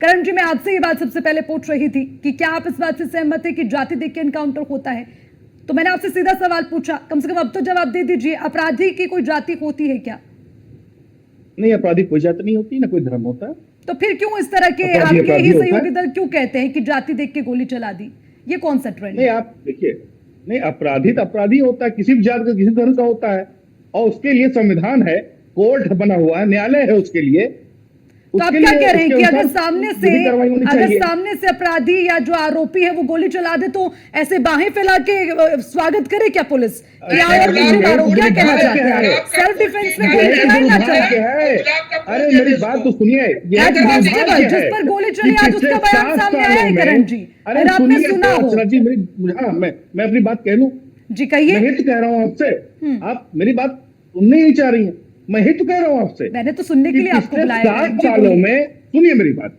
करण जी, मैं आपसे ये बात सबसे पहले पूछ रही थी कि क्या आप इस बात से सहमत है कि जाति देख के एनकाउंटर होता है? तो मैंने आपसे सीधा सवाल पूछा, कम से कम अब तो जवाब दे दीजिए, अपराधी की कोई जाति होती है क्या? नहीं, अपराधी कोई जाति नहीं होती, ना कोई धर्म होता है। तो फिर क्यों इस तरह के अपराधी आपके अपराधी ही होता है। सहयोगी दल क्यों कहते हैं कि जाति देख के गोली चला दी? ये कौन सा ट्रेंड नहीं, है? आप देखिए, नहीं, अपराधी तो अपराधी होता है, किसी भी जाति का, किसी धर्म का होता है, और उसके लिए संविधान है, कोर्ट बना हुआ है, न्यायालय है उसके लिए। तो आप क्या कह रहे हैं कि अगर सामने से अपराधी या जो आरोपी है वो गोली चला दे तो ऐसे बाहें फैला के स्वागत करे क्या पुलिस? क्या कहना चाहते हैं? सेल्फ डिफेंस में गोली चलाना चाहिए? अरे मेरी बात तो सुनिए, जिस पर गोली चली आज उसका बयान सामने आया है करण जी, अरे अगर आपने सुना हो। जी मैं अपनी बात कह लूं? जी कहिए। मैं तो कह रहा हूं आपसे, आप मेरी बात सुनने नहीं चाह रही हैं। मैं ही तो कह रहा हूं आपसे, मैंने तो सुनने के लिए आपको बुलाया है। 7 सालों में, सुनिए मेरी बात,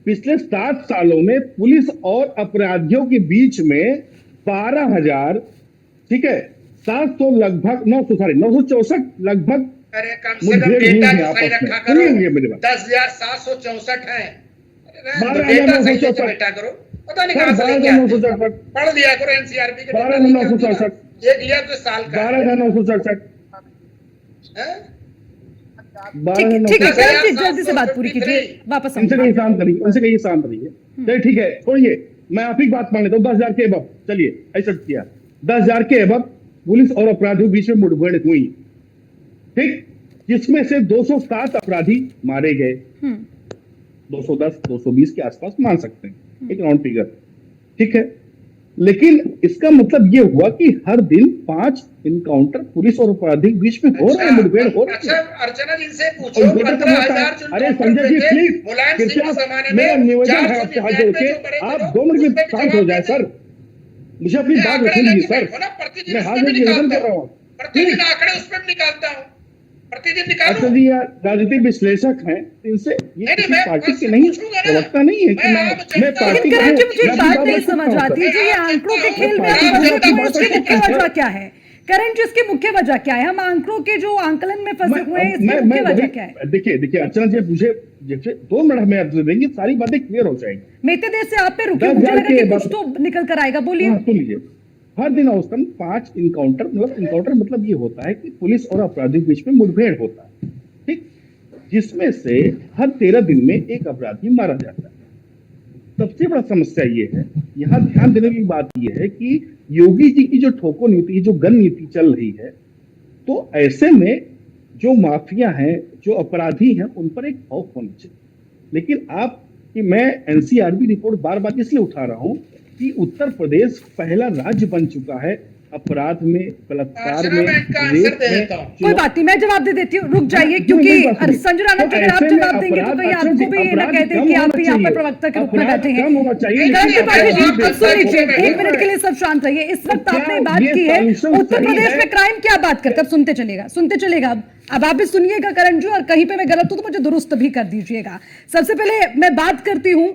पिछले 7 सालों में पुलिस और अपराधियों के बीच में 12,000, ठीक है, 700 लगभग 964 लगभग। अरे कम से कम डेटा तो सही रखा करो। 10,764 है। डेटा सही से बेटा करो, पता नहीं कहां से लेके आते हैं। पढ़ लिया करो एनसीआरबी के। 12,964 ये दिया तो साल का 12,964। ठीक है, जल्दी से बात पूरी कीजिए, वापस उनसे कहीं शांत रहिए, उनसे कहीं शांत रहिए। चलिए ठीक है, छोड़िए, मैं आप ही बात मान लेता हूँ। 10,000 के अबव, चलिए ऐसा किया, 10,000 के अबव पुलिस और अपराधियों के बीच में मुठभेड़ हुई, ठीक, जिसमें से 207 अपराधी मारे गए। 210 220 के आसपास मान सकते हैं, एक राउंड फिगर, ठीक है। लेकिन इसका मतलब ये हुआ कि हर दिन 5 इनकाउंटर पुलिस और अपराधी के बीच में हो रहे हैं, मुठभेड़ हो रही है। अच्छा अर्चना जी से पूछो, 15,000। अरे संजय जी प्लीज, मेरा निवेदन है आपसे हाथ जोड़ के, आप 2 मिनट में शांत हो जाए सर, मुझे अपनी बात रखनी है सर, मैं हाथ जोड़ निवेदन कर रहा हूँ। प्रतिदिन आंकड़े उस पर निकालता हूँ, प्रतिदिन निकालो। अच्छा जी, यार राजनीतिक विश्लेषक हैं, इनसे ये किसी पार्टी के नहीं, प्रवक्ता नहीं है कि मैं पार्टी का हूं। मुझे बात नहीं समझ आती जी, ये आंकड़ों के खेल में इसकी मुख्य वजह क्या है? करण जी, इसकी मुख्य वजह क्या है? हम आंकड़ों के जो आंकलन में फंसे हुए हैं, इसकी मुख्य वजह क्या है? देखिए अर्चना जी, मुझे 2 मिनट में आपसे देंगे, सारी बातें क्लियर हो जाएंगी। मैं इतने देर से आप पे रुके, मुझे लगा कि कुछ तो निकल कर आएगा, बोलिए। सुन लीजिए, हर दिन औसतन 5 इनकाउंटर, मतलब ये होता है कि पुलिस और अपराधियों के बीच में मुठभेड़ होता है, ठीक, जिसमें से हर 13 दिन में एक अपराधी मारा जाता है। सबसे बड़ा समस्या ये है, यहाँ ध्यान देने की बात ये है कि योगी जी की जो ठोको नीति, जो गन नीति चल रही है, तो ऐसे में जो माफिया हैं, जो अपराधी हैं, उन पर एक खौफ होना चाहिए। लेकिन मैं एनसीआरबी रिपोर्ट बार बार इसलिए उठा रहा हूं कि उत्तर प्रदेश पहला राज्य बन चुका है अपराध में, बलात्कार में, रेप में। कोई बात नहीं, मैं जवाब दे देती हूँ, रुक जाइए, क्योंकि संजय राणा जी अगर आप जवाब देंगे तो कहीं आपको भी ये ना कहते कि आप यहाँ पर प्रवक्ता के रूप में बैठे हैं। सुनिए, 1 मिनट के लिए सब शांत रहिए। इस वक्त आपने बात की है उत्तर प्रदेश में क्राइम, क्या बात करते, अब सुनते चलेगा। अब आप भी सुनिएगा करण जी, और कहीं पे मैं गलत हूं तो मुझे दुरुस्त भी कर दीजिएगा। सबसे पहले मैं बात करती हूँ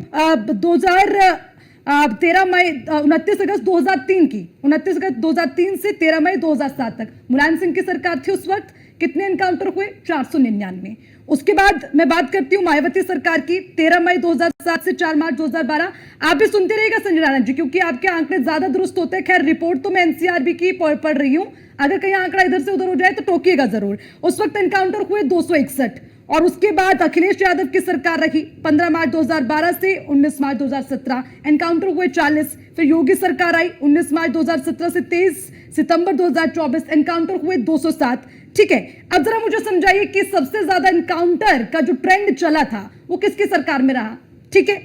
13 मई 29 अगस्त 2003 की, 29 अगस्त 2003 से 13 मई 2007 तक मुलायम सिंह की सरकार थी। उस वक्त कितने एनकाउंटर हुए? 499। उसके बाद मैं बात करती हूँ मायावती सरकार की, 13 मई 2007 से 4 मार्च 2012। आप भी सुनते रहिएगा संजय राणा जी, क्योंकि आपके आंकड़े ज्यादा दुरुस्त होते हैं। खैर, रिपोर्ट तो मैं एनसीआरबी की पढ़ रही हूँ, अगर कहीं आंकड़ा इधर से उधर हो जाए तो टोकिएगा जरूर। उस वक्त एनकाउंटर हुए 261, और उसके बाद अखिलेश यादव की सरकार रही 15 मार्च 2012 से 19 मार्च 2017, एनकाउंटर हुए 40। फिर योगी सरकार आई 19 मार्च 2017 से 23 सितंबर 2024, एनकाउंटर हुए 207। ठीक है, अब जरा मुझे समझाइए कि सबसे ज्यादा एनकाउंटर का जो ट्रेंड चला था वो किसकी सरकार में रहा? ठीक है,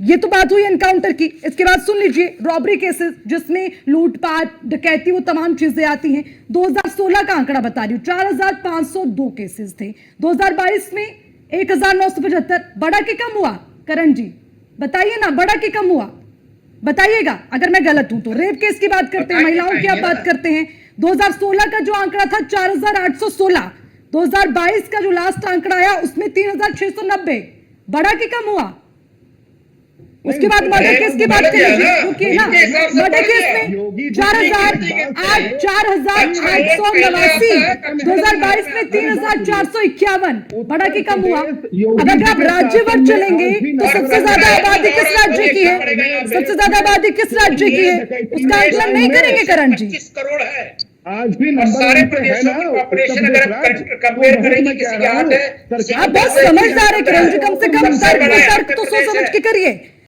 ये तो बात हुई एनकाउंटर की। इसके बाद सुन लीजिए रॉबरी केसेस, जिसमें लूटपाट, डकैती, वो तमाम चीजें आती हैं। 2016 का आंकड़ा बता रही हूं, 4,502 केसेस थे। 2022 में 1,975। बढ़ा कि कम हुआ? करण जी बताइए ना, बढ़ा कि कम हुआ? बताइएगा अगर मैं गलत हूं तो। रेप केस की बात करते हैं, महिलाओं की आप बात करते हैं। 2016 का जो आंकड़ा था 4,816, 2022 का जो लास्ट आंकड़ा आया उसमें 3,690। बढ़ा कि कम हुआ? उसके बाद मर्डर केस की बात किया करेंगे, ना, रुकिए ना। इनके हिसाब से मर्डर बढ़ केस गया। में योगी 4,889, 2022 में 3,451, बढ़ा के कम हुआ। अगर आप राज्यवार चलेंगे तो सबसे ज्यादा आबादी किस राज्य की है, सबसे ज्यादा आबादी किस राज्य की है, उसका आकलन नहीं करेंगे करण जी। 25 करोड़ है आज भी और नंबर सारे 1 पे है प्रदेशों ना की उत्तर पॉपुलेशन प्रदेश अगर राज्य। कंपेयर तो करेंगे मैं किसी कह के रहा हाथ हूं, है, सरकार आप बहुत समझदार है किरण जी, कम से कम सबसे तर्क बड़ा है तो सोच समझ के करिए।